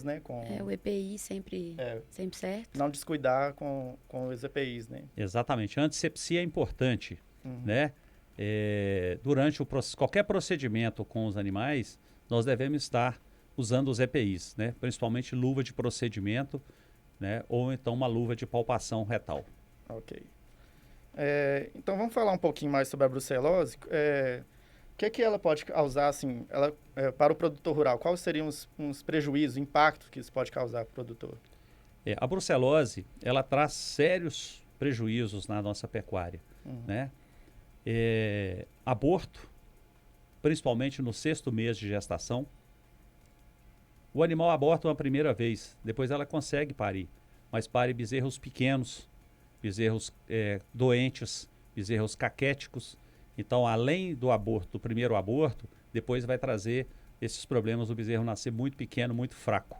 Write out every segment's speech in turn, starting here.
né? Com, O EPI sempre, é, sempre certo. não descuidar com os EPIs, né? Exatamente. A antisepsia é importante, Uhum. né? Durante qualquer procedimento com os animais, nós devemos estar usando os EPIs, né? Principalmente luva de procedimento, né? Ou então uma luva de palpação retal. Ok. Então vamos falar um pouquinho mais sobre a brucelose. O que ela pode causar, assim, para o produtor rural? Quais seriam uns prejuízos, impactos que isso pode causar para o produtor? A brucelose, ela traz sérios prejuízos na nossa pecuária, Uhum. né? Aborto, principalmente no 6º mês de gestação. O animal aborta uma primeira vez, depois ela consegue parir, mas pare bezerros pequenos, bezerros doentes, bezerros caquéticos. Então, além do aborto, do primeiro aborto, depois vai trazer esses problemas do bezerro nascer muito pequeno, muito fraco.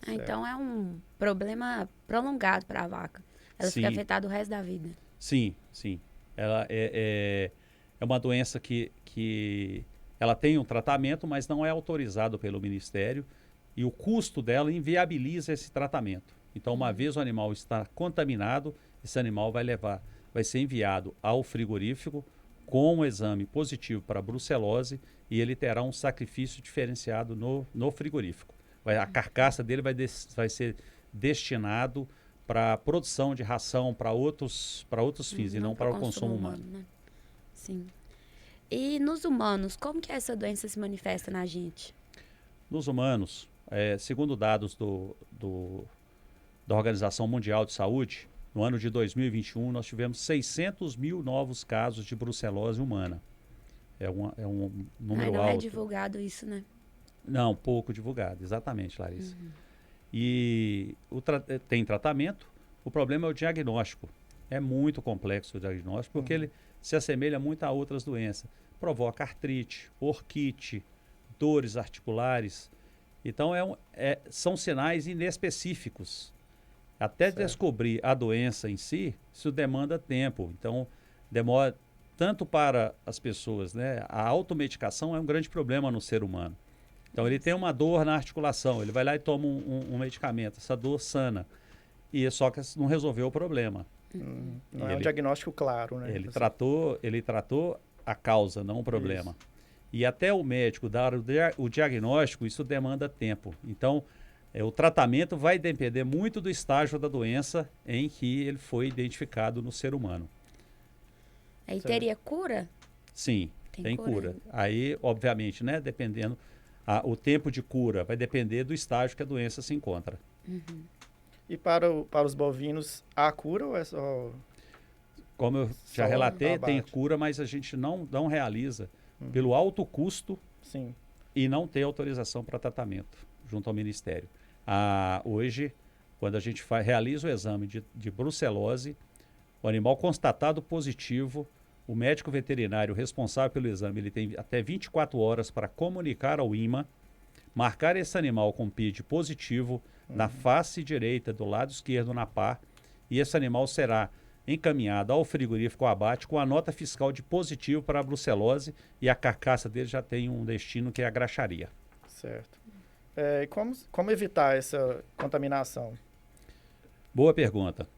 Então é um problema prolongado para a vaca. Ela fica Sim, afetada o resto da vida. sim, sim. Ela é uma doença que ela tem um tratamento, mas não é autorizado pelo Ministério e o custo dela inviabiliza esse tratamento. Então, uma vez o animal está contaminado, esse animal vai ser enviado ao frigorífico com um exame positivo para brucelose e ele terá um sacrifício diferenciado no frigorífico. A carcaça dele vai ser destinado para produção de ração para outros fins e não para o consumo humano. Né? Sim. E nos humanos, como que essa doença se manifesta na gente? Nos humanos, segundo dados da Organização Mundial de Saúde, no ano de 2021 nós tivemos 600 mil novos casos de brucelose humana. É um número não alto. é divulgado isso, né? Não, pouco divulgado, exatamente, Larissa. E tem tratamento, o problema é o diagnóstico. É muito complexo o diagnóstico, porque ele se assemelha muito a outras doenças. Provoca artrite, orquite, dores articulares. Então, são sinais inespecíficos. Até descobrir a doença em si, isso demanda tempo. Então, demora tanto para as pessoas, né? A automedicação é um grande problema no ser humano. Então, ele tem uma dor na articulação, ele vai lá e toma um medicamento, essa dor sana. E só que não resolveu o problema. Não é um diagnóstico claro, né? Ele tratou a causa, não o problema. Isso. E até o médico dar o diagnóstico, isso demanda tempo. Então, o tratamento vai depender muito do estágio da doença em que ele foi identificado no ser humano. Aí teria cura? Sim, tem cura. Aí, obviamente, né, dependendo, o tempo de cura vai depender do estágio que a doença se encontra. E para os bovinos, há cura ou é só... Como eu já relatei, tem cura, mas a gente não realiza pelo alto custo. Sim. E não ter autorização para tratamento junto ao Ministério. Hoje, quando a gente realiza o exame de brucelose, o animal constatado positivo, o médico veterinário responsável pelo exame, ele tem até 24 horas para comunicar ao IMA, marcar esse animal com PID positivo na face direita, do lado esquerdo na pá, e esse animal será encaminhado ao frigorífico abate com a nota fiscal de positivo para a brucelose e a carcaça dele já tem um destino que é a graxaria. Certo. E como evitar essa contaminação? Boa pergunta.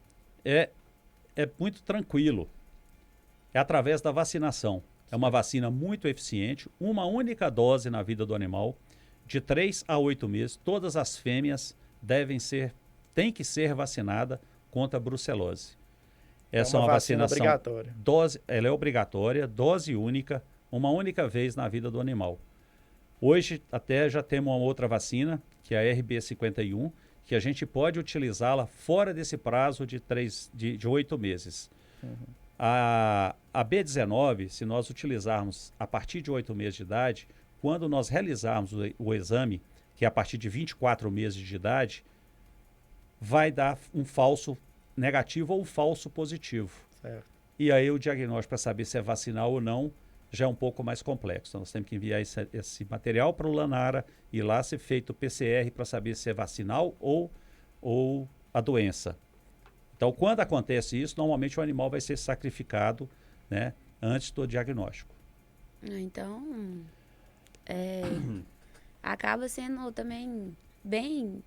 É muito tranquilo. É através da vacinação. É uma vacina muito eficiente, uma única dose na vida do animal, de 3 a 8 meses. Todas as fêmeas têm que ser vacinadas contra a brucelose. Essa é uma vacinação obrigatória. Ela é obrigatória, dose única, uma única vez na vida do animal. Hoje até já temos uma outra vacina, que é a RB51, que a gente pode utilizá-la fora desse prazo de 8 meses. A B19, se nós utilizarmos a partir de 8 meses de idade, quando nós realizarmos o exame, que é a partir de 24 meses de idade, vai dar um falso negativo ou um falso positivo. Certo. E aí o diagnóstico para saber se é vacinal ou não já é um pouco mais complexo. Então, nós temos que enviar esse material para o Lanara e lá ser feito o PCR para saber se é vacinal ou a doença. Então, quando acontece isso, normalmente o animal vai ser sacrificado, né, antes do diagnóstico. Então, acaba sendo também bem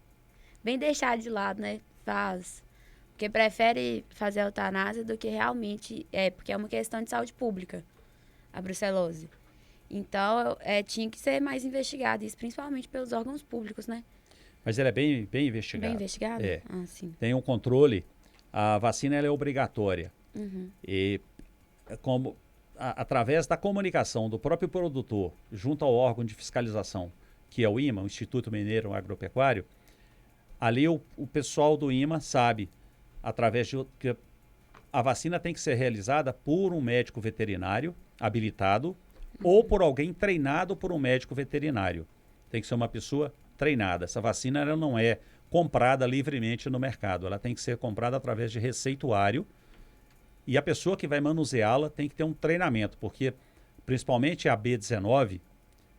deixado de lado, né? Porque prefere fazer a eutanásia do que realmente porque é uma questão de saúde pública, a brucelose. Então, tinha que ser mais investigado, isso principalmente pelos órgãos públicos, né? Mas ele é bem investigado. Bem investigado? É. Ah, sim. Tem um controle. A vacina ela é obrigatória. E como através da comunicação do próprio produtor junto ao órgão de fiscalização, que é o IMA, o Instituto Mineiro Agropecuário, ali o pessoal do IMA sabe, através de que a vacina tem que ser realizada por um médico veterinário habilitado ou por alguém treinado por um médico veterinário. Tem que ser uma pessoa treinada. Essa vacina ela não é comprada livremente no mercado. Ela tem que ser comprada através de receituário e a pessoa que vai manuseá-la tem que ter um treinamento, porque principalmente a B19,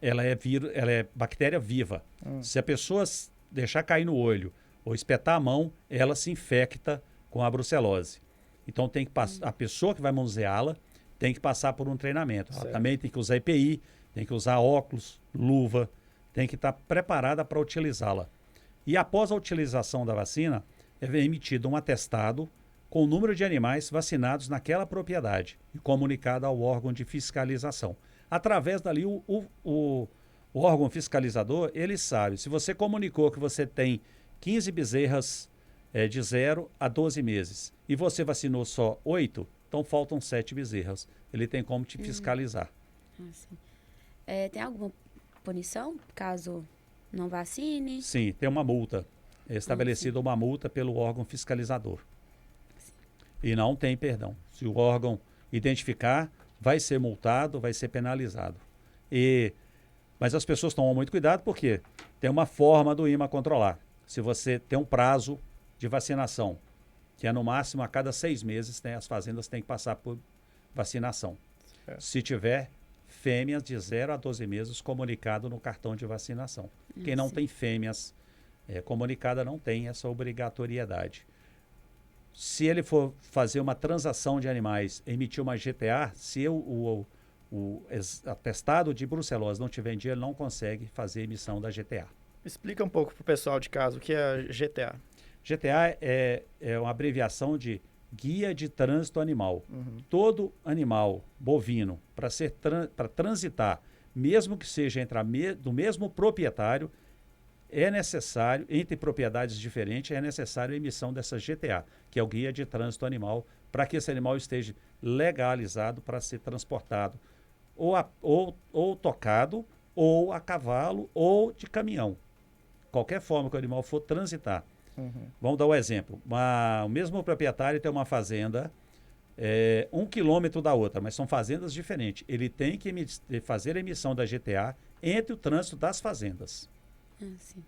ela é bactéria viva. Se a pessoa deixar cair no olho ou espetar a mão, ela se infecta com a brucelose. Então tem que a pessoa que vai manuseá-la tem que passar por um treinamento. Ela também tem que usar EPI, tem que usar óculos, luva, tem que estar preparada para utilizá-la. E após a utilização da vacina, é emitido um atestado com o número de animais vacinados naquela propriedade e comunicado ao órgão de fiscalização. Através dali, o órgão fiscalizador, ele sabe, se você comunicou que você tem 15 bezerras de 0 a 12 meses e você vacinou só 8, então faltam 7 bezerras. Ele tem como te fiscalizar. Tem alguma punição caso não vacine? Sim, tem uma multa. É estabelecida uma multa pelo órgão fiscalizador. E não tem perdão. Se o órgão identificar, vai ser multado, vai ser penalizado. Mas as pessoas tomam muito cuidado porque tem uma forma do IMA controlar. Se você tem um prazo de vacinação, que é no máximo a cada 6 meses, né, as fazendas têm que passar por vacinação. Se tiver fêmeas de 0 a 12 meses comunicado no cartão de vacinação. Quem não tem fêmeas comunicada não tem essa obrigatoriedade. Se ele for fazer uma transação de animais, emitir uma GTA, se o atestado de brucelose não tiver em dia, ele não consegue fazer emissão da GTA. Explica um pouco para o pessoal de casa o que é GTA. GTA é uma abreviação de Guia de Trânsito Animal. Todo animal bovino, para transitar, mesmo que seja do mesmo proprietário, é necessário, entre propriedades diferentes, é necessário a emissão dessa GTA, que é o Guia de Trânsito Animal, para que esse animal esteja legalizado para ser transportado ou tocado, ou a cavalo, ou de caminhão. Qualquer forma que o animal for transitar. Vamos dar um exemplo. O mesmo proprietário tem uma fazenda 1 quilômetro da outra, mas são fazendas diferentes. Ele tem que fazer a emissão da GTA entre o trânsito das fazendas. Sim.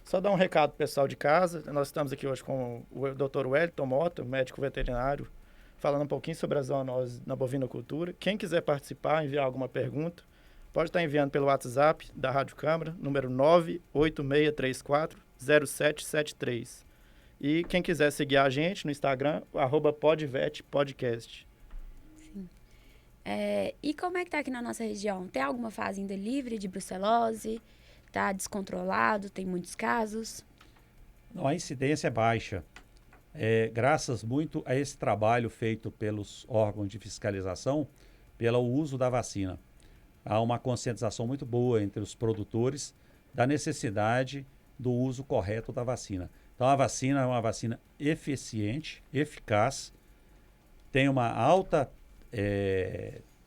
Só dar um recado pro pessoal de casa. Nós estamos aqui hoje com o Dr. Wellington Mota, médico veterinário, falando um pouquinho sobre as zoonoses na bovinocultura. Quem quiser participar, enviar alguma pergunta, pode estar enviando pelo WhatsApp da Rádio Câmara, número 986340773. E quem quiser seguir a gente no Instagram, @podvetpodcast. Sim. E como é que tá aqui na nossa região? Tem alguma fazenda livre de brucelose? Tá descontrolado? Tem muitos casos? Não, a incidência é baixa. Graças muito a esse trabalho feito pelos órgãos de fiscalização, pelo uso da vacina. Há uma conscientização muito boa entre os produtores da necessidade do uso correto da vacina. Então, a vacina é uma vacina eficiente, eficaz, tem uma alta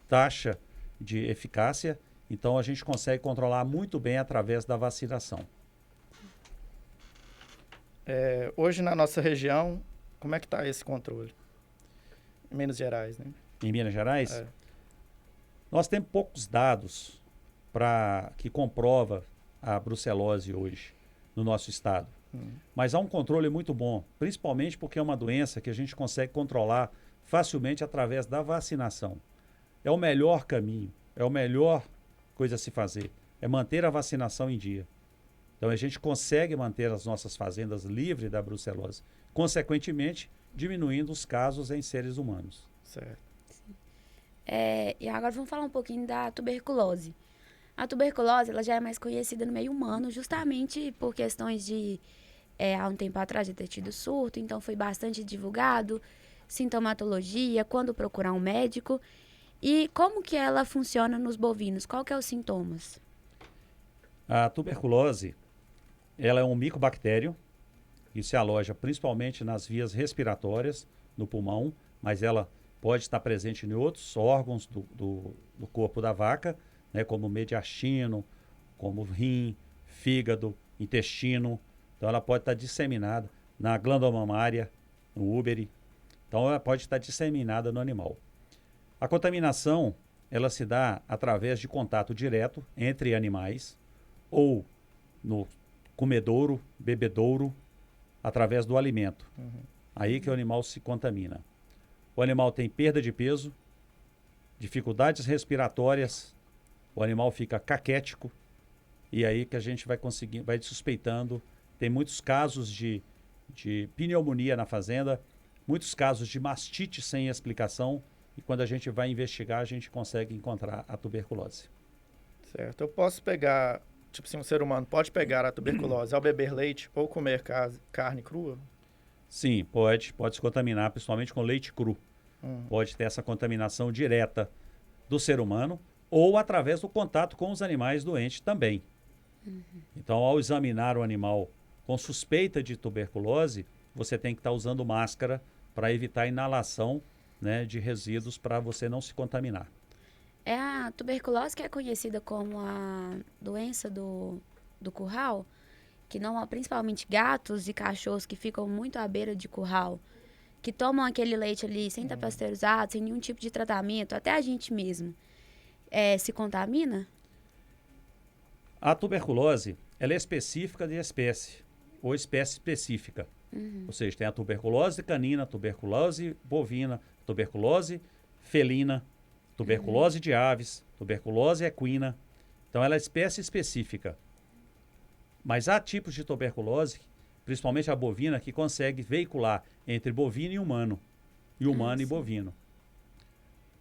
taxa de eficácia, então a gente consegue controlar muito bem através da vacinação. Hoje, na nossa região, como é que está esse controle? Em Minas Gerais, né? Em Minas Gerais? Nós temos poucos dados que comprova a brucelose hoje no nosso estado. Mas há um controle muito bom, principalmente porque é uma doença que a gente consegue controlar facilmente através da vacinação. É o melhor caminho, é a melhor coisa a se fazer, é manter a vacinação em dia. Então a gente consegue manter as nossas fazendas livres da brucelose, consequentemente diminuindo os casos em seres humanos. Certo. E agora vamos falar um pouquinho da tuberculose. A tuberculose, ela já é mais conhecida no meio humano, justamente por questões de, há um tempo atrás, de ter tido surto, então foi bastante divulgado, sintomatologia, quando procurar um médico. E como que ela funciona nos bovinos? Qual que é os sintomas? A tuberculose, ela é um micobactério que se aloja principalmente nas vias respiratórias, no pulmão, mas ela pode estar presente em outros órgãos do corpo da vaca, né, como mediastino, como rim, fígado, intestino. Então ela pode estar disseminada na glândula mamária, no úbere. Então ela pode estar disseminada no animal. A contaminação, ela se dá através de contato direto entre animais ou no comedouro, bebedouro, através do alimento. Aí que o animal se contamina. O animal tem perda de peso, dificuldades respiratórias, o animal fica caquético, e aí que a gente vai conseguir, vai suspeitando. Tem muitos casos de pneumonia na fazenda, muitos casos de mastite sem explicação, e quando a gente vai investigar, a gente consegue encontrar a tuberculose. Certo. Eu posso pegar, tipo assim, um ser humano pode pegar a tuberculose ao beber leite ou comer carne crua? Sim, pode se contaminar, principalmente com leite cru. Pode ter essa contaminação direta do ser humano ou através do contato com os animais doentes também. Então, ao examinar o animal com suspeita de tuberculose, você tem que estar usando máscara para evitar a inalação, né, de resíduos para você não se contaminar. É a tuberculose que é conhecida como a doença do curral, que não, principalmente gatos e cachorros que ficam muito à beira de curral, que tomam aquele leite ali sem estar pasteurizado, sem nenhum tipo de tratamento, até a gente mesmo, se contamina? A tuberculose, ela é específica de espécie, ou espécie específica. Ou seja, tem a tuberculose canina, tuberculose bovina, tuberculose felina, tuberculose de aves, tuberculose equina. Então, ela é espécie específica. Mas há tipos de tuberculose, principalmente a bovina, que consegue veicular entre bovino e humano e bovino.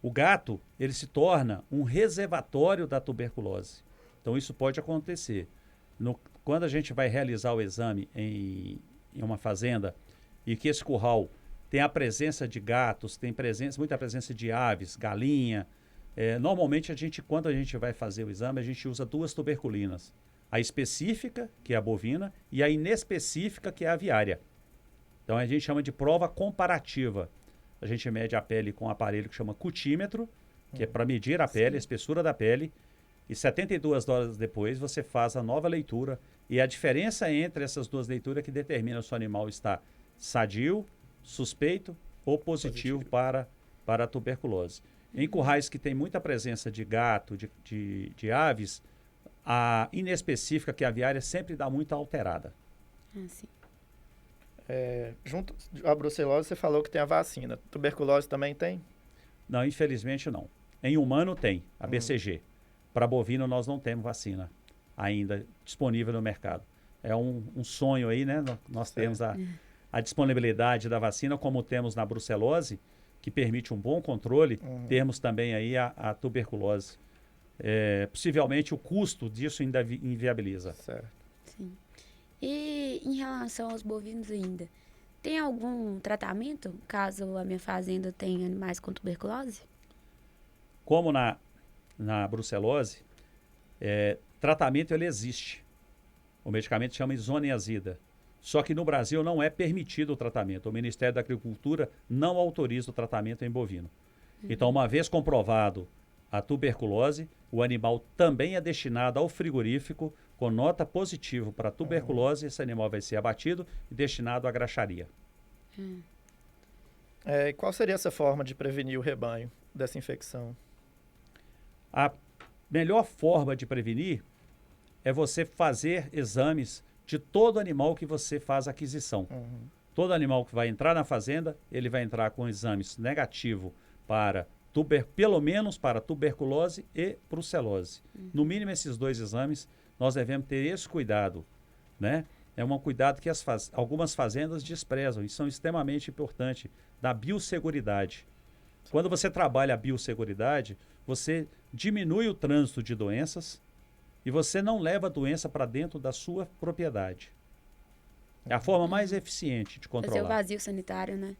O gato, ele se torna um reservatório da tuberculose. Então, isso pode acontecer. Quando a gente vai realizar o exame em uma fazenda e que esse curral tem a presença de gatos, tem muita presença de aves, galinha, normalmente quando a gente vai fazer o exame, a gente usa duas tuberculinas. A específica, que é a bovina, e a inespecífica, que é a aviária. Então a gente chama de prova comparativa. A gente mede a pele com um aparelho que chama cutímetro, que é para medir a pele, a espessura da pele, e 72 horas depois você faz a nova leitura. E a diferença entre essas duas leituras que determina se o animal está sadio, suspeito ou positivo para a tuberculose. Em currais que tem muita presença de gato, de aves, a inespecífica, que é a aviária, sempre dá muita alterada. Sim. Junto à brucelose, você falou que tem a vacina. Tuberculose também tem? Não, infelizmente não. Em humano tem, a BCG. Para bovino nós não temos vacina ainda disponível no mercado. É um sonho aí, né? Nós temos a disponibilidade da vacina, como temos na brucelose, que permite um bom controle, temos também aí a tuberculose. Possivelmente o custo disso ainda inviabiliza. Certo. Sim. E em relação aos bovinos ainda, tem algum tratamento caso a minha fazenda tenha animais com tuberculose? Como na brucelose, tratamento ele existe. O medicamento chama isoniazida. Só que no Brasil não é permitido o tratamento. O Ministério da Agricultura não autoriza o tratamento em bovino. Então, uma vez comprovado a tuberculose, o animal também é destinado ao frigorífico com nota positiva para a tuberculose. Esse animal vai ser abatido e destinado à graxaria. Qual seria essa forma de prevenir o rebanho dessa infecção? A melhor forma de prevenir é você fazer exames de todo animal que você faz aquisição. Todo animal que vai entrar na fazenda, ele vai entrar com exames negativos para pelo menos para tuberculose e brucelose. No mínimo esses dois exames, nós devemos ter esse cuidado, né? É um cuidado que algumas fazendas desprezam e são extremamente importantes, da biosseguridade. Quando você trabalha a biosseguridade, você diminui o trânsito de doenças, e você não leva a doença para dentro da sua propriedade. É a forma mais eficiente de Fazer o controlar. vazio sanitário, né?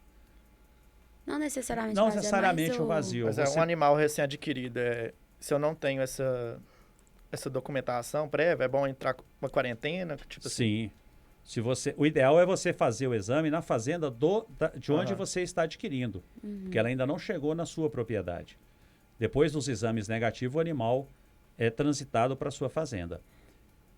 Não necessariamente Não vazio, necessariamente mas o vazio. Mas Você um animal recém-adquirido, se eu não tenho essa documentação prévia, é bom entrar com uma quarentena, tipo assim? Sim. O ideal é você fazer o exame na fazenda de onde Aham. você está adquirindo, porque ela ainda não chegou na sua propriedade. Depois dos exames negativos, o animal é transitado para a sua fazenda.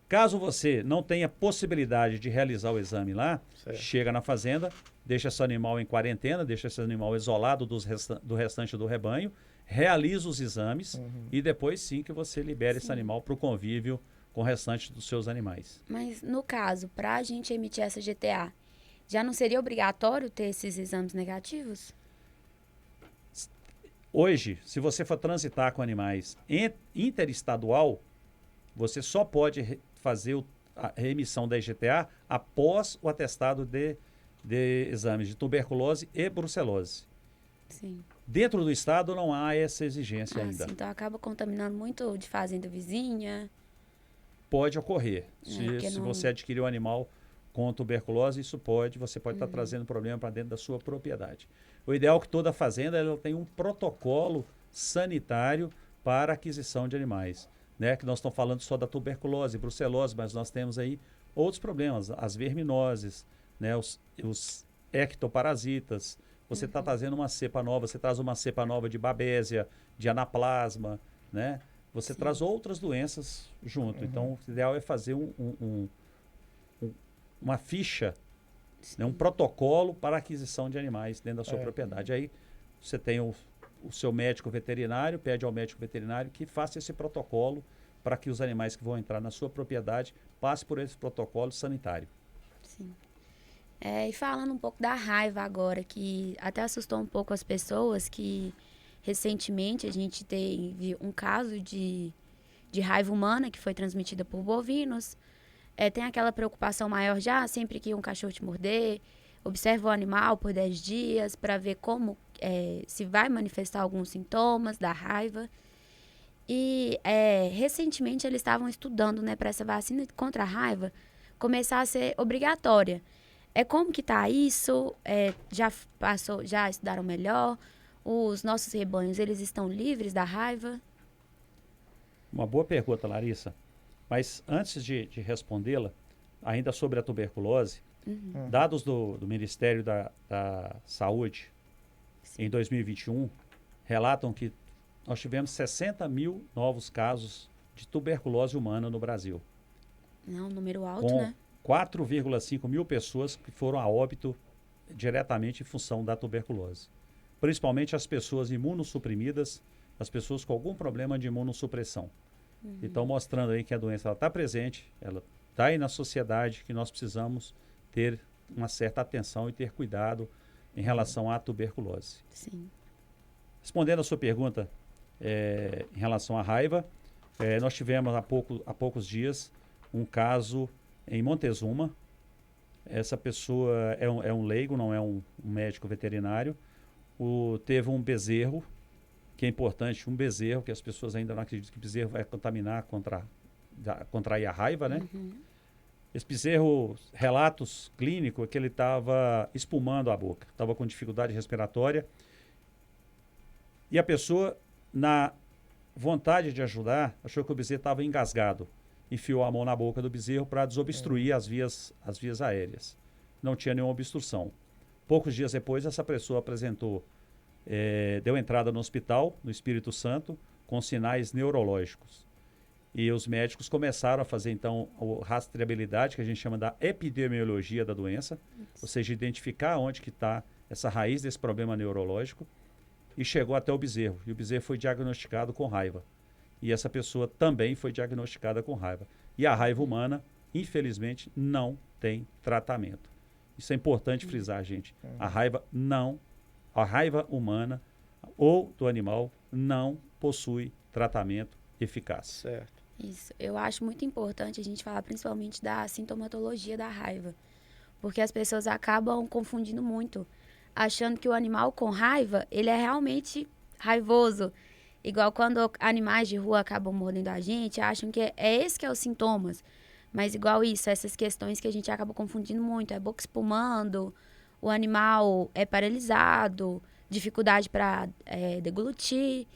Caso você não tenha possibilidade de realizar o exame lá, Certo. chega na fazenda, deixa esse animal em quarentena, deixa esse animal isolado do restante do rebanho, realiza os exames e depois sim que você libera esse animal para o convívio com o restante dos seus animais. Mas, no caso, para a gente emitir essa GTA, já não seria obrigatório ter esses exames negativos? Hoje, se você for transitar com animais interestadual, você só pode fazer a reemissão da EGTA após o atestado de exames de tuberculose e brucelose. Sim. Dentro do estado não há essa exigência ainda. Sim, então acaba contaminando muito de fazenda vizinha. Pode ocorrer. porque Se não- você adquirir um animal com tuberculose, você pode estar trazendo problema para dentro da sua propriedade. O ideal é que toda fazenda ela tenha um protocolo sanitário para a aquisição de animais. Né? Que nós estamos falando só da tuberculose, brucelose, mas nós temos aí outros problemas, as verminoses, né? os ectoparasitas. Você está trazendo uma cepa nova, você traz uma cepa nova de babésia, de anaplasma, né? Você traz outras doenças junto. Então, o ideal é fazer uma ficha, né? Um protocolo para a aquisição de animais dentro da sua propriedade. Aí você tem o seu médico veterinário, pede ao médico veterinário que faça esse protocolo para que os animais que vão entrar na sua propriedade passem por esse protocolo sanitário. Sim. E falando um pouco da raiva agora, que até assustou um pouco as pessoas, que recentemente a gente teve um caso de raiva humana que foi transmitida por bovinos. Tem aquela preocupação maior já, sempre que um cachorro te morder, observa o animal por 10 dias para ver como, se vai manifestar alguns sintomas da raiva. E recentemente eles estavam estudando, né, para essa vacina contra a raiva começar a ser obrigatória. Como que tá isso? Já estudaram melhor? Os nossos rebanhos, eles estão livres da raiva? Uma boa pergunta, Larissa. Mas antes de respondê-la, ainda sobre a tuberculose, dados do Ministério da Saúde em 2021 relatam que nós tivemos 60 mil novos casos de tuberculose humana no Brasil. Não, um número alto, Com né? 4,5 mil pessoas que foram a óbito diretamente em função da tuberculose. Principalmente as pessoas imunossuprimidas, as pessoas com algum problema de imunossupressão. Então, mostrando aí que a doença está presente, ela está aí na sociedade, que nós precisamos ter uma certa atenção e ter cuidado em relação à tuberculose. Sim. Respondendo a sua pergunta em relação à raiva, nós tivemos há poucos dias um caso em Montezuma. Essa pessoa é um leigo, não é um médico veterinário. Teve um bezerro, que é importante, um bezerro, que as pessoas ainda não acreditam que o bezerro vai contaminar, contrair a raiva, né? Esse bezerro, relatos clínicos, é que ele estava espumando a boca, estava com dificuldade respiratória. E a pessoa, na vontade de ajudar, achou que o bezerro estava engasgado. Enfiou a mão na boca do bezerro para desobstruir as vias aéreas. Não tinha nenhuma obstrução. Poucos dias depois, essa pessoa apresentou, deu entrada no hospital, no Espírito Santo, com sinais neurológicos. E os médicos começaram a fazer, então, a rastreabilidade, que a gente chama da epidemiologia da doença, ou seja, identificar onde que está essa raiz desse problema neurológico, e chegou até o bezerro. E o bezerro foi diagnosticado com raiva. E essa pessoa também foi diagnosticada com raiva. E a raiva humana, infelizmente, não tem tratamento. Isso é importante frisar, gente. A raiva humana ou do animal não possui tratamento eficaz. Certo. Isso. Eu acho muito importante a gente falar principalmente da sintomatologia da raiva. Porque as pessoas acabam confundindo muito, achando que o animal com raiva, ele é realmente raivoso. igual quando animais de rua acabam mordendo a gente, acham que é esse que é os sintomas. Mas igual isso, essas questões que a gente acaba confundindo muito, é boca espumando, o animal é paralisado, dificuldade para deglutir.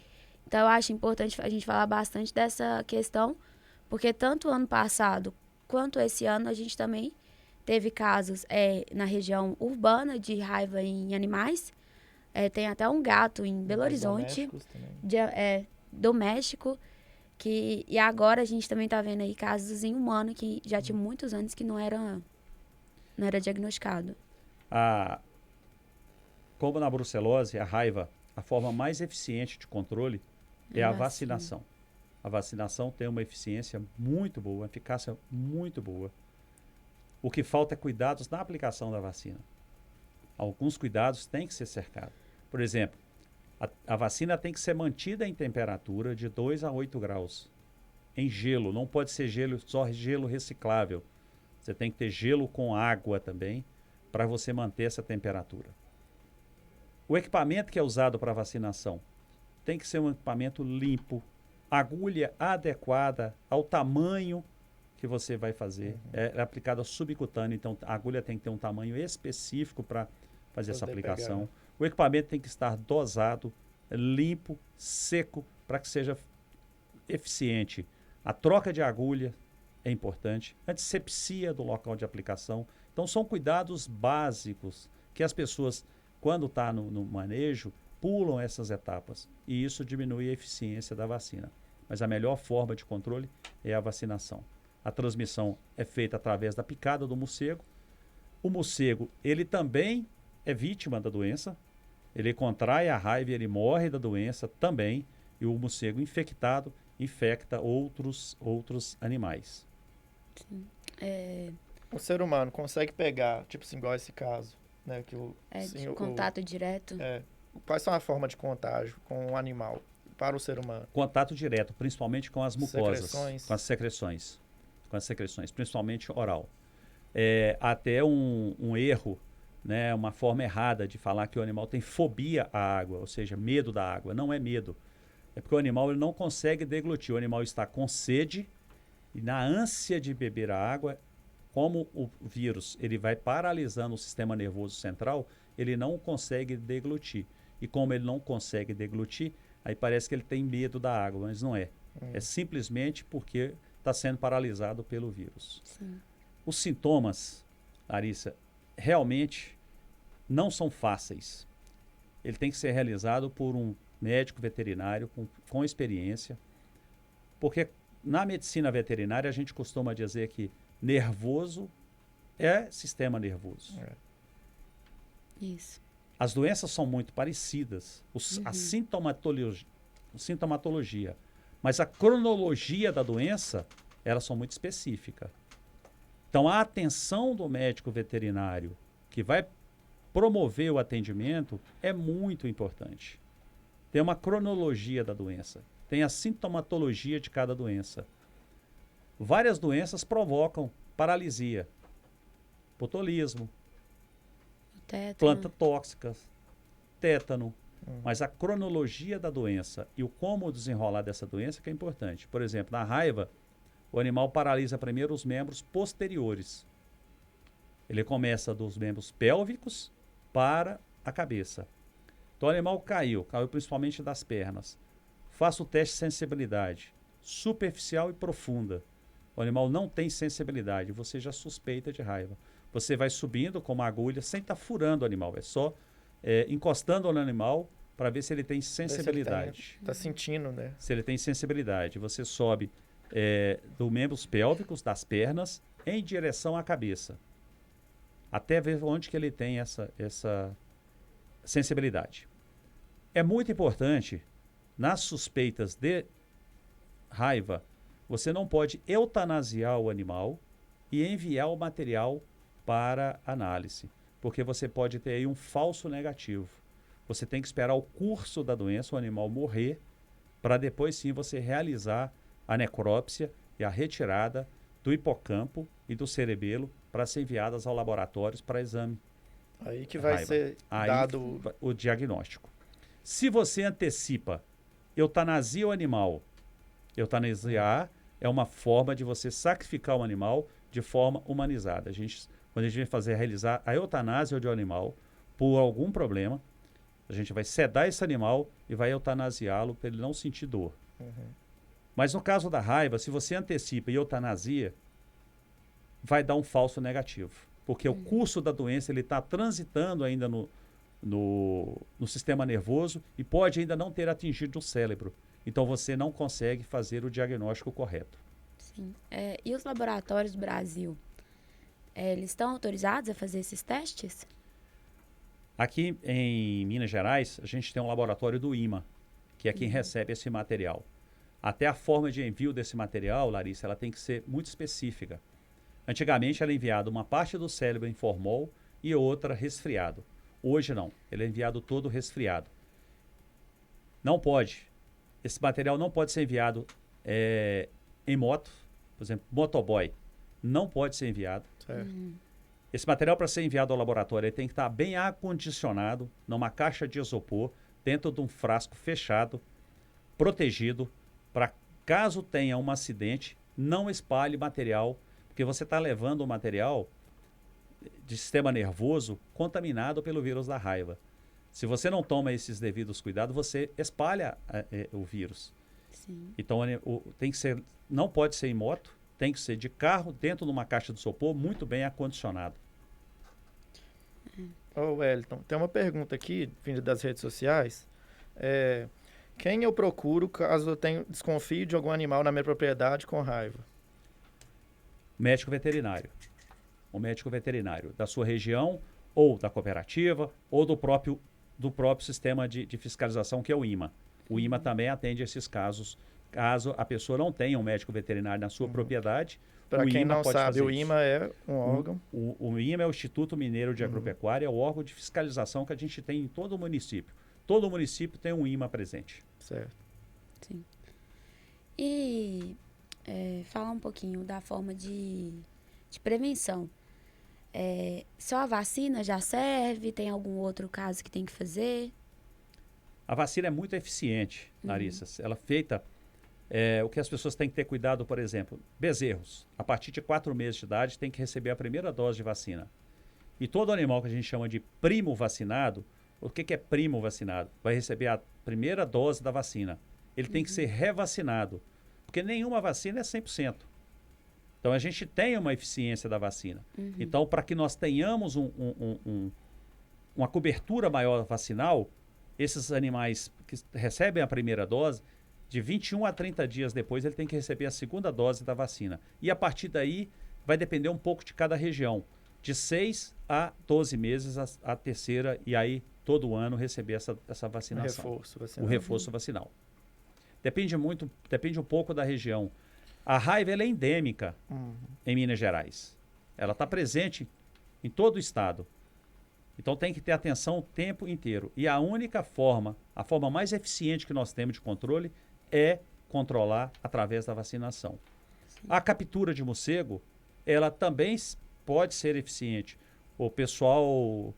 Então, eu acho importante a gente falar bastante dessa questão, porque tanto ano passado quanto esse ano a gente também teve casos na região urbana de raiva em animais. Tem até um gato em Belo Horizonte, doméstico, e agora a gente também está vendo aí casos em humano que já tinha muitos anos que não era diagnosticado. Como na brucelose, a raiva, a forma mais eficiente de controle é a vacinação. A vacinação tem uma eficiência muito boa, uma eficácia muito boa. O que falta é cuidados na aplicação da vacina. Alguns cuidados têm que ser cercados. Por exemplo, a vacina tem que ser mantida em temperatura de 2 a 8 graus. Em gelo, não pode ser só gelo reciclável. Você tem que ter gelo com água também, para você manter essa temperatura. O equipamento que é usado para vacinação tem que ser um equipamento limpo, agulha adequada ao tamanho que você vai fazer. É aplicada subcutânea, então a agulha tem que ter um tamanho específico para fazer essa aplicação. Pegar. O equipamento tem que estar dosado, limpo, seco, para que seja eficiente. A troca de agulha é importante, antisepsia do local de aplicação. Então são cuidados básicos que as pessoas, quando estão no manejo, pulam essas etapas e isso diminui a eficiência da vacina. Mas a melhor forma de controle é a vacinação. A transmissão é feita através da picada do morcego. O morcego, ele também é vítima da doença. Ele contrai a raiva e ele morre da doença também. E o morcego infectado infecta outros animais. Sim. O ser humano consegue pegar, tipo assim, igual esse caso, né? Que de contato direto. Quais são a forma de contágio com o animal para o ser humano? Contato direto, principalmente com as mucosas, secreções. com as secreções, principalmente oral. Até um erro, né, uma forma errada de falar que o animal tem fobia à água, ou seja, medo da água. Não é medo. É porque o animal ele não consegue deglutir. O animal está com sede e na ânsia de beber a água, como o vírus ele vai paralisando o sistema nervoso central, ele não consegue deglutir. E como ele não consegue deglutir, aí parece que ele tem medo da água, mas não é. É simplesmente porque está sendo paralisado pelo vírus. Sim. Os sintomas, Larissa, realmente não são fáceis. Ele tem que ser realizado por um médico veterinário com experiência, porque na medicina veterinária a gente costuma dizer que nervoso é sistema nervoso. Isso. As doenças são muito parecidas, a sintomatologia, mas a cronologia da doença, elas são muito específicas. Então, a atenção do médico veterinário que vai promover o atendimento é muito importante. Tem uma cronologia da doença, tem a sintomatologia de cada doença. Várias doenças provocam paralisia, botulismo, plantas tóxicas, tétano, mas a cronologia da doença e o como desenrolar dessa doença que é importante. Por exemplo, na raiva, o animal paralisa primeiro os membros posteriores. Ele começa dos membros pélvicos para a cabeça. Então o animal caiu principalmente das pernas. Faça o teste de sensibilidade, superficial e profunda. O animal não tem sensibilidade, você já suspeita de raiva. Você vai subindo com uma agulha sem estar furando o animal, é só encostando no animal para ver se ele tem sensibilidade. Está sentindo, né? Se ele tem sensibilidade. Você sobe dos membros pélvicos, das pernas, em direção à cabeça. Até ver onde que ele tem essa sensibilidade. É muito importante, nas suspeitas de raiva, você não pode eutanasiar o animal e enviar o material para análise, porque você pode ter aí um falso negativo. Você tem que esperar o curso da doença, o animal morrer, para depois sim você realizar a necrópsia e a retirada do hipocampo e do cerebelo para ser enviadas ao laboratório para exame. Aí que vai ser dado o diagnóstico. Se você antecipa eutanasia o animal. Eutanasiar é uma forma de você sacrificar o animal de forma humanizada. Quando a gente vai realizar a eutanásia de um animal por algum problema, a gente vai sedar esse animal e vai eutanasiá-lo para ele não sentir dor. Mas no caso da raiva, se você antecipa e eutanasia, vai dar um falso negativo. Porque o curso da doença está transitando ainda no sistema nervoso e pode ainda não ter atingido o cérebro. Então você não consegue fazer o diagnóstico correto. Sim. E os laboratórios do Brasil, eles estão autorizados a fazer esses testes? Aqui em Minas Gerais, a gente tem um laboratório do IMA, que é quem recebe esse material. Até a forma de envio desse material, Larissa, ela tem que ser muito específica. Antigamente era enviado uma parte do cérebro em formol e outra resfriado. Hoje não, ele é enviado todo resfriado. Não pode. Esse material não pode ser enviado em moto, por exemplo, motoboy. Não pode ser enviado. Esse material, para ser enviado ao laboratório, ele tem que estar bem acondicionado, numa caixa de isopor, dentro de um frasco fechado, protegido, para caso tenha um acidente, não espalhe material, porque você está levando o material de sistema nervoso contaminado pelo vírus da raiva. Se você não toma esses devidos cuidados, você espalha o vírus. Sim. Então, não pode ser em moto, tem que ser de carro, dentro de uma caixa de isopor, muito bem acondicionado. Wellington, tem uma pergunta aqui, vinda das redes sociais. Quem eu procuro caso eu desconfio de algum animal na minha propriedade com raiva? Médico veterinário. O médico veterinário da sua região, ou da cooperativa, ou do próprio sistema de fiscalização, que é o IMA. O IMA também atende esses casos, caso a pessoa não tenha um médico veterinário na sua propriedade. Para quem IMA não pode sabe, fazer o isso. IMA é um órgão. O IMA é o Instituto Mineiro de Agropecuária, é o órgão de fiscalização que a gente tem em todo o município. Todo município tem um IMA presente. Certo. Sim. E falar um pouquinho da forma de prevenção. Só a vacina já serve? Tem algum outro caso que tem que fazer? A vacina é muito eficiente, Larissa. Ela é feita... o que as pessoas têm que ter cuidado, por exemplo, bezerros. A partir de 4 meses de idade tem que receber a primeira dose de vacina. E todo animal que a gente chama de primo vacinado, o que é primo vacinado? Vai receber a primeira dose da vacina. Ele tem que ser revacinado, porque nenhuma vacina é 100%. Então, a gente tem uma eficiência da vacina. Então, para que nós tenhamos uma cobertura maior vacinal, esses animais que recebem a primeira dose, de 21 a 30 dias depois, ele tem que receber a segunda dose da vacina. E a partir daí, vai depender um pouco de cada região. De 6 a 12 meses a terceira, e aí todo ano receber essa vacinação. O reforço vacinal. Depende um pouco da região. A raiva ela é endêmica em Minas Gerais. Ela está presente em todo o estado. Então tem que ter atenção o tempo inteiro. E a única forma, a forma mais eficiente que nós temos de controle é controlar através da vacinação. Sim. A captura de morcego, ela também pode ser eficiente. O pessoal,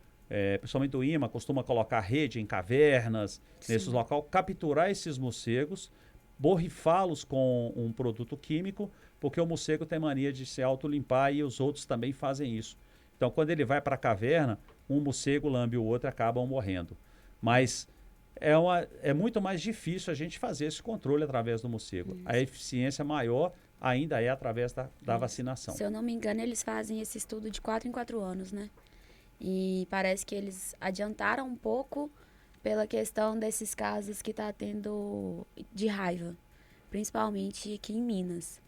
principalmente do IMA, costuma colocar rede em cavernas, nesses locais, capturar esses morcegos, borrifá-los com um produto químico, porque o morcego tem mania de se autolimpar e os outros também fazem isso. Então, quando ele vai para a caverna, um morcego lambe o outro e acabam morrendo. Mas é muito mais difícil a gente fazer esse controle através do morcego. Isso. A eficiência maior ainda é através da vacinação. Se eu não me engano, eles fazem esse estudo de 4 em 4 anos, né? E parece que eles adiantaram um pouco pela questão desses casos que está tendo de raiva, principalmente aqui em Minas.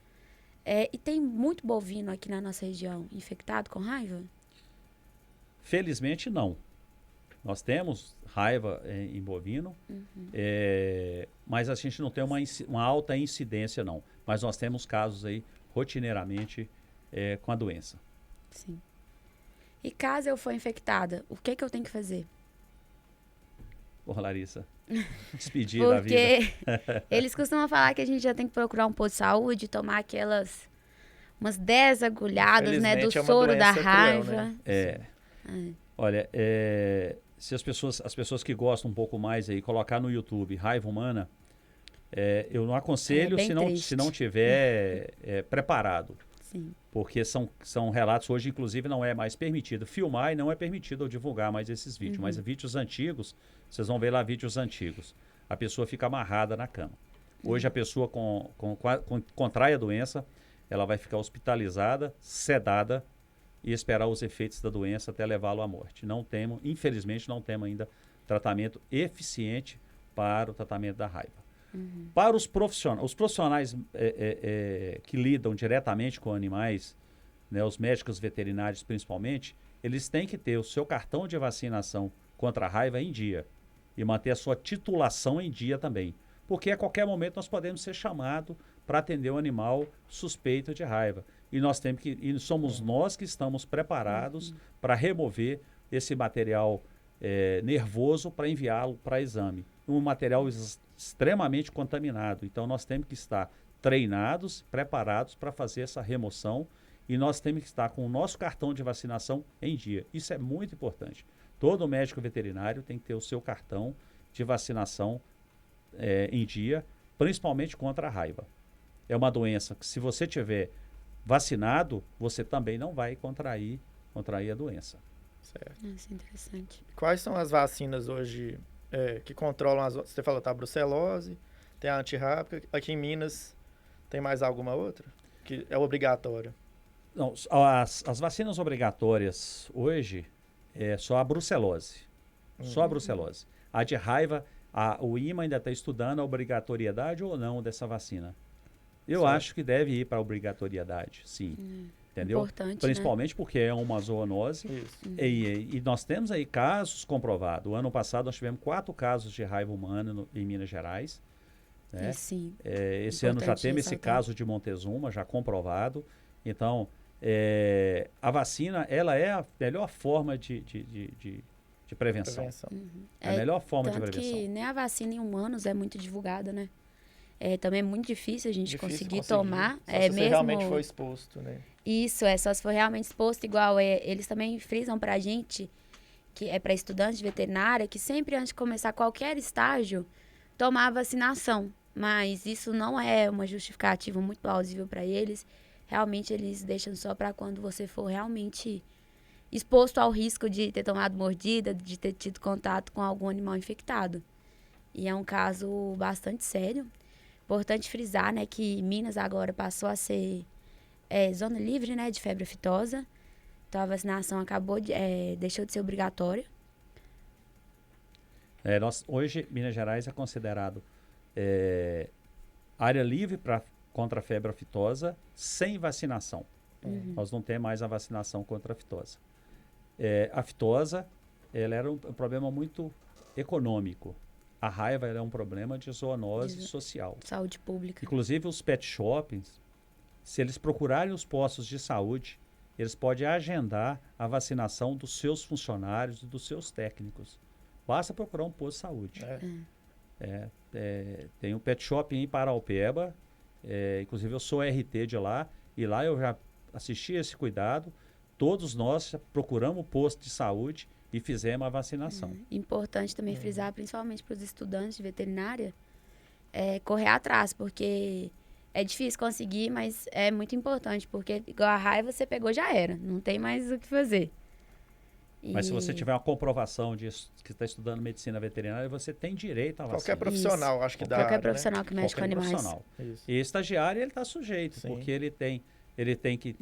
E tem muito bovino aqui na nossa região infectado com raiva? Felizmente, não. Nós temos raiva em bovino, mas a gente não tem uma alta incidência, não. Mas nós temos casos aí, rotineiramente, com a doença. Sim. E caso eu for infectada, o que eu tenho que fazer? Porra, Larissa, despedir da vida. Porque eles costumam falar que a gente já tem que procurar um posto de saúde, tomar umas 10 agulhadas, né, do soro da raiva. Cruel, né? Olha, se as pessoas que gostam um pouco mais aí, colocar no YouTube raiva humana, Eu não aconselho bem se triste. não tiver preparado. Sim. Porque são relatos, hoje inclusive não é mais permitido filmar e não é permitido eu divulgar mais esses vídeos. Mas vídeos antigos, vocês vão ver lá vídeos antigos. A pessoa fica amarrada na cama. Hoje a pessoa contrai a doença, ela vai ficar hospitalizada, sedada e esperar os efeitos da doença até levá-lo à morte. Infelizmente não temos ainda tratamento eficiente para o tratamento da raiva. Para os profissionais que lidam diretamente com animais, né, os médicos veterinários principalmente, eles têm que ter o seu cartão de vacinação contra a raiva em dia e manter a sua titulação em dia também. Porque a qualquer momento nós podemos ser chamados para atender um animal suspeito de raiva. E somos nós que estamos preparados para remover esse material nervoso para enviá-lo para exame. Um material extremamente contaminado. Então nós temos que estar treinados, preparados para fazer essa remoção e nós temos que estar com o nosso cartão de vacinação em dia. Isso é muito importante. Todo médico veterinário tem que ter o seu cartão de vacinação em dia, principalmente contra a raiva. É uma doença que, se você tiver vacinado, você também não vai contrair a doença. Certo. Isso é interessante. Quais são as vacinas hoje que controlam você falou, tá, a brucelose, tem a antirrábica. Aqui em Minas, tem mais alguma outra? Que é obrigatória? Não, as vacinas obrigatórias hoje é só a brucelose. Só a brucelose. A de raiva, o IMA ainda está estudando a obrigatoriedade ou não dessa vacina. Eu acho que deve ir para a obrigatoriedade, sim. Entendeu? Importante, principalmente porque é uma zoonose. E nós temos aí casos comprovados. O ano passado nós tivemos 4 casos de raiva humana em Minas Gerais. Né? Sim. Esse ano já temos esse caso de Montezuma, já comprovado. Então, a vacina, ela é a melhor forma de prevenção. É a melhor forma de prevenção. Tanto que nem a vacina em humanos é muito divulgada, né? Também é muito difícil a gente conseguir tomar. Só se você realmente for exposto, né? Isso, só se for realmente exposto, igual eles também frisam pra gente, que é para estudantes de veterinária, que sempre antes de começar qualquer estágio, tomar a vacinação. Mas isso não é uma justificativa muito plausível para eles. Realmente eles deixam só para quando você for realmente exposto ao risco de ter tomado mordida, de ter tido contato com algum animal infectado. E é um caso bastante sério. Importante frisar, né, que Minas agora passou a ser zona livre, né, de febre aftosa. Então a vacinação deixou de ser obrigatória. Hoje, Minas Gerais é considerado área livre contra a febre aftosa sem vacinação. Nós não temos mais a vacinação contra a aftosa. A aftosa, ela era um problema muito econômico. A raiva é um problema de zoonose social. Saúde pública. Inclusive, os pet shoppings, se eles procurarem os postos de saúde, eles podem agendar a vacinação dos seus funcionários e dos seus técnicos. Basta procurar um posto de saúde. Tem um pet shop em Paraupeba, inclusive eu sou RT de lá, e lá eu já assisti esse cuidado. Todos nós procuramos o posto de saúde e fizemos a vacinação. Importante também frisar, principalmente para os estudantes de veterinária, correr atrás, porque é difícil conseguir, mas é muito importante, porque igual a raiva você pegou, já era, não tem mais o que fazer. Mas se você tiver uma comprovação que está estudando medicina veterinária, você tem direito à vacina. Qualquer profissional, acho que dá. Qualquer profissional que mexe com animais. Profissional. E estagiário, ele está sujeito, porque ele tem que,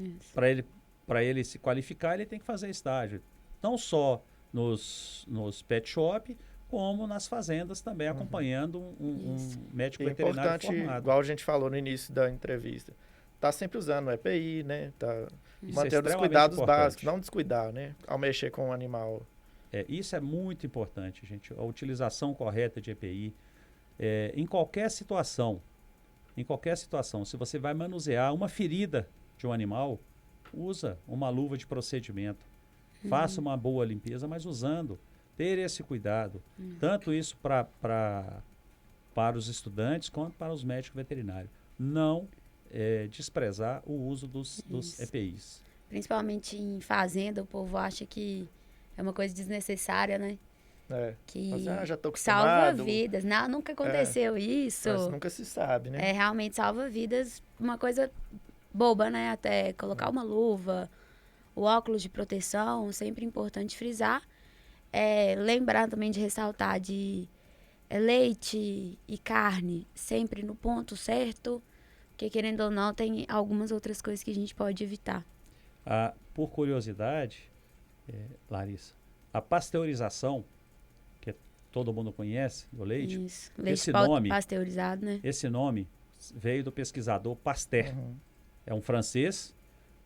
para ele se qualificar, ele tem que fazer estágio. Não só nos pet shop, como nas fazendas também, acompanhando um médico veterinário formado. Igual a gente falou no início da entrevista, tá sempre usando o EPI, né? Mantendo os cuidados básicos, não descuidar, né? Ao mexer com o animal. Isso é muito importante, gente. A utilização correta de EPI. Em qualquer situação, se você vai manusear uma ferida de um animal, usa uma luva de procedimento. Faça uma boa limpeza, mas usando. Ter esse cuidado. Tanto isso para os estudantes quanto para os médicos veterinários. Não desprezar o uso dos EPIs. Principalmente em fazenda, o povo acha que é uma coisa desnecessária, né? que já tô salva acostumado. vidas. Não, nunca aconteceu isso. Mas nunca se sabe, né? Realmente salva vidas, uma coisa boba, né? Até colocar uma luva, o óculos de proteção, sempre importante frisar. Lembrar também de ressaltar de leite e carne sempre no ponto certo, porque querendo ou não tem algumas outras coisas que a gente pode evitar. Por curiosidade, Larissa, a pasteurização, que todo mundo conhece, do leite, Isso, leite esse nome, pasteurizado, né? esse nome veio do pesquisador Pasteur. É um francês,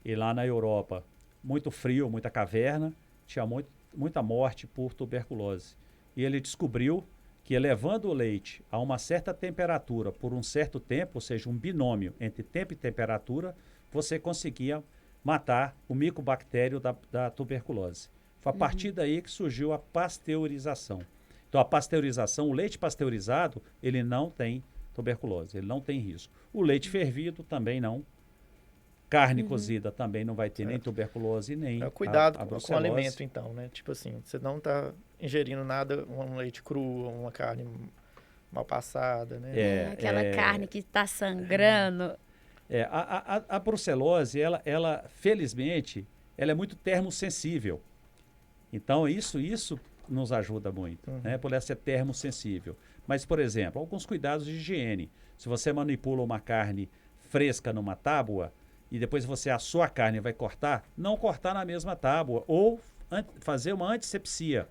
e lá na Europa, muito frio, muita caverna, tinha muita morte por tuberculose. E ele descobriu que elevando o leite a uma certa temperatura por um certo tempo, ou seja, um binômio entre tempo e temperatura, você conseguia matar o micobactério da tuberculose. Foi a partir daí que surgiu a pasteurização. Então, a pasteurização, o leite pasteurizado, ele não tem tuberculose, ele não tem risco. O leite fervido também não. Carne cozida também não vai ter nem tuberculose, nem cuidado a com o brucelose. alimento, então, né? Tipo assim, você não está ingerindo nada, um leite cru, uma carne mal passada, né? Aquela carne que está sangrando. A brucelose, ela, felizmente, ela é muito termosensível. Então, isso nos ajuda muito, né? Por ela ser termosensível. Mas, por exemplo, alguns cuidados de higiene. Se você manipula uma carne fresca numa tábua e depois você assou a carne e vai cortar, não cortar na mesma tábua ou fazer uma antisepsia.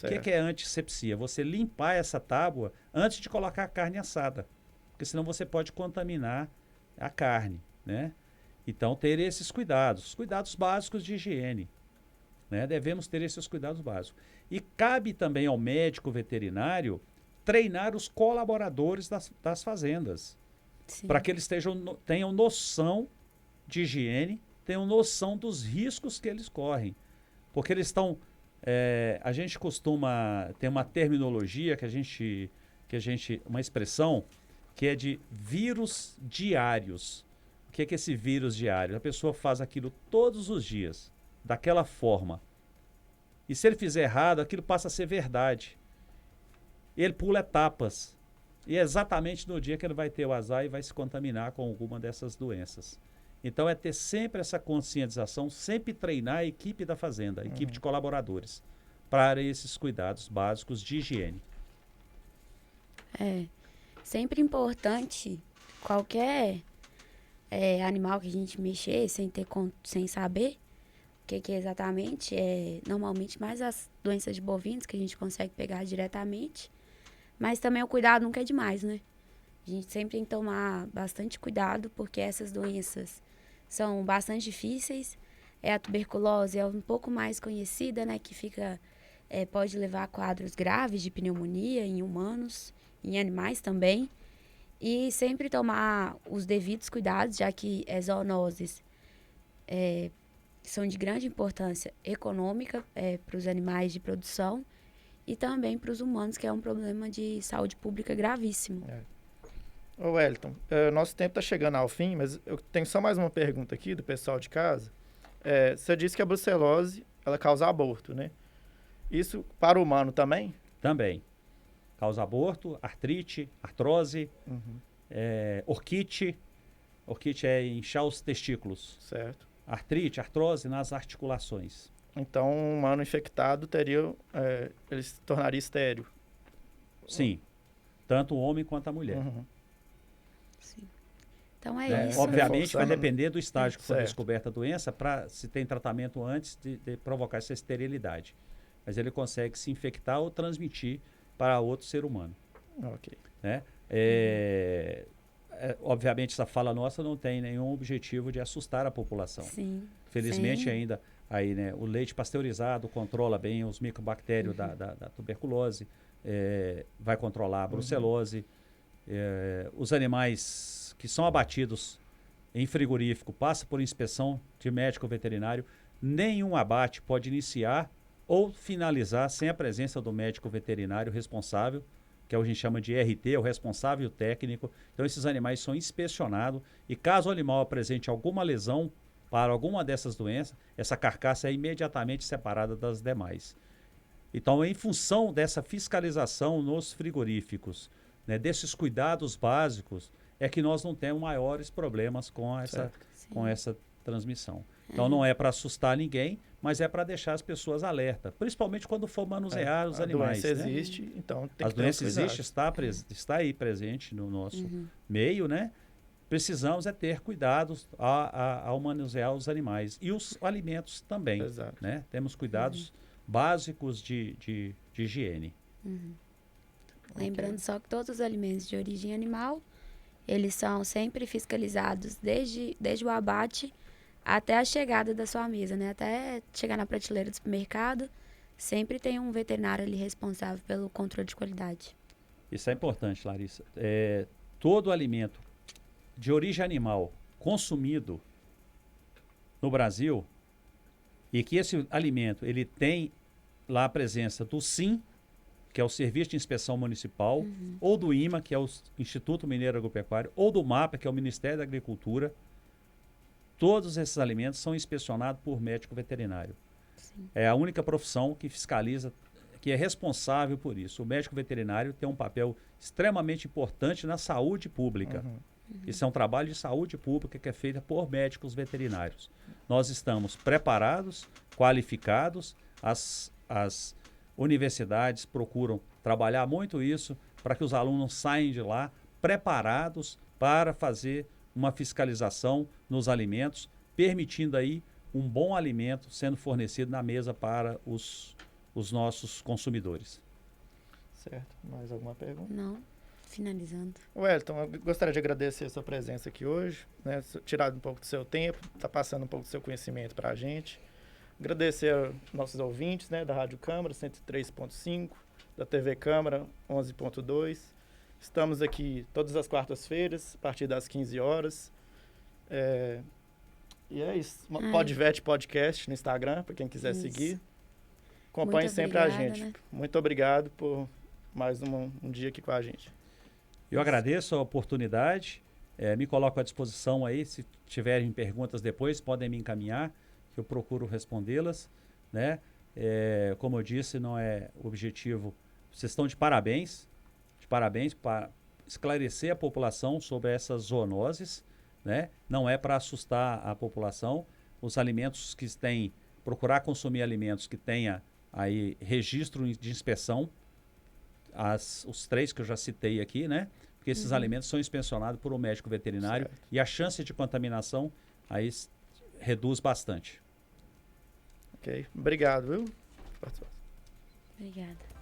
O que é antisepsia? Você limpar essa tábua antes de colocar a carne assada, porque senão você pode contaminar a carne, né? Então, ter esses cuidados básicos de higiene, né? Devemos ter esses cuidados básicos. E cabe também ao médico veterinário treinar os colaboradores das fazendas, para que eles tenham noção de higiene, tenham noção dos riscos que eles correm. Porque eles estão... a gente costuma ter uma terminologia uma expressão que é de vírus diários. O que é esse vírus diário? A pessoa faz aquilo todos os dias, daquela forma. E se ele fizer errado, aquilo passa a ser verdade. Ele pula etapas. E é exatamente no dia que ele vai ter o azar e vai se contaminar com alguma dessas doenças. Então, é ter sempre essa conscientização, sempre treinar a equipe da fazenda, a equipe de colaboradores, para esses cuidados básicos de higiene. Sempre importante, qualquer animal que a gente mexer sem saber o que é exatamente, normalmente mais as doenças de bovinos que a gente consegue pegar diretamente, mas também o cuidado nunca é demais, né? A gente sempre tem que tomar bastante cuidado, porque essas doenças são bastante difíceis. A tuberculose é um pouco mais conhecida, né? Que pode levar a quadros graves de pneumonia em humanos, em animais também. E sempre tomar os devidos cuidados, já que as zoonoses são de grande importância econômica para os animais de produção e também para os humanos, que é um problema de saúde pública gravíssimo. Ô Wellington, nosso tempo está chegando ao fim, mas eu tenho só mais uma pergunta aqui do pessoal de casa. Você disse que a brucelose, ela causa aborto, né? Isso para o humano também? Também. Causa aborto, artrite, artrose, orquite. Orquite é inchar os testículos. Certo. Artrite, artrose nas articulações. Então, um humano infectado ele se tornaria estéril? Sim. Tanto o homem quanto a mulher. Sim. Então isso. Obviamente vai depender do estágio que for certo. descoberta a doença, para se tem tratamento antes de provocar essa esterilidade. Mas ele consegue se infectar ou transmitir para outro ser humano. Ok. Né? Obviamente essa fala nossa não tem nenhum objetivo de assustar a população. Sim. Felizmente Sim. ainda aí, né, o leite pasteurizado controla bem os micobactérios da tuberculose, vai controlar a brucelose. Os animais que são abatidos em frigorífico passam por inspeção de médico veterinário. Nenhum abate pode iniciar ou finalizar sem a presença do médico veterinário responsável, que a gente chama de RT, o responsável técnico. Então, esses animais são inspecionados e caso o animal apresente alguma lesão para alguma dessas doenças, essa carcaça é imediatamente separada das demais. Então, em função dessa fiscalização nos frigoríficos, né, desses cuidados básicos, é que nós não temos maiores problemas com essa transmissão. Então, não é para assustar ninguém, mas é para deixar as pessoas alerta, principalmente quando for manusear os animais. A doença né? existe, então tem As que ter doenças os cuidados. existem, está aí presente no nosso meio, né? Precisamos ter cuidados ao manusear os animais e os alimentos também, Exato. né? Temos cuidados básicos de higiene. Lembrando só que todos os alimentos de origem animal, eles são sempre fiscalizados desde o abate até a chegada da sua mesa, né? Até chegar na prateleira do supermercado, sempre tem um veterinário ali responsável pelo controle de qualidade. Isso é importante, Larissa. Todo alimento de origem animal consumido no Brasil e que esse alimento ele tem lá a presença do SIM, que é o Serviço de Inspeção Municipal, ou do IMA, que é o Instituto Mineiro Agropecuário, ou do MAPA, que é o Ministério da Agricultura, todos esses alimentos são inspecionados por médico veterinário. Sim. É a única profissão que fiscaliza, que é responsável por isso. O médico veterinário tem um papel extremamente importante na saúde pública. Isso é um trabalho de saúde pública que é feito por médicos veterinários. Nós estamos preparados, qualificados, as universidades procuram trabalhar muito isso para que os alunos saiam de lá preparados para fazer uma fiscalização nos alimentos, permitindo aí um bom alimento sendo fornecido na mesa para os nossos consumidores. Certo. Mais alguma pergunta? Não, finalizando. Wellington, eu gostaria de agradecer a sua presença aqui hoje, né? Tirado um pouco do seu tempo, tá passando um pouco do seu conhecimento para a gente. Agradecer aos nossos ouvintes, né, da Rádio Câmara 103.5, da TV Câmara 11.2. Estamos aqui todas as quartas-feiras, a partir das 15 horas. E é isso. Podvet Podcast no Instagram, para quem quiser seguir. Acompanhe Muito sempre obrigada, a gente. né? Muito obrigado por mais um dia aqui com a gente. Eu agradeço a oportunidade, me coloco à disposição aí, se tiverem perguntas depois, podem me encaminhar, que eu procuro respondê-las, né? Como eu disse, não é o objetivo, vocês estão de parabéns para esclarecer a população sobre essas zoonoses, né? Não é para assustar a população, os alimentos que têm, procurar consumir alimentos que tenha aí registro de inspeção, os 3 que eu já citei aqui, né? Porque esses alimentos são inspecionados por um médico veterinário e a chance de contaminação aí reduz bastante. Ok. Obrigado, viu? Obrigada.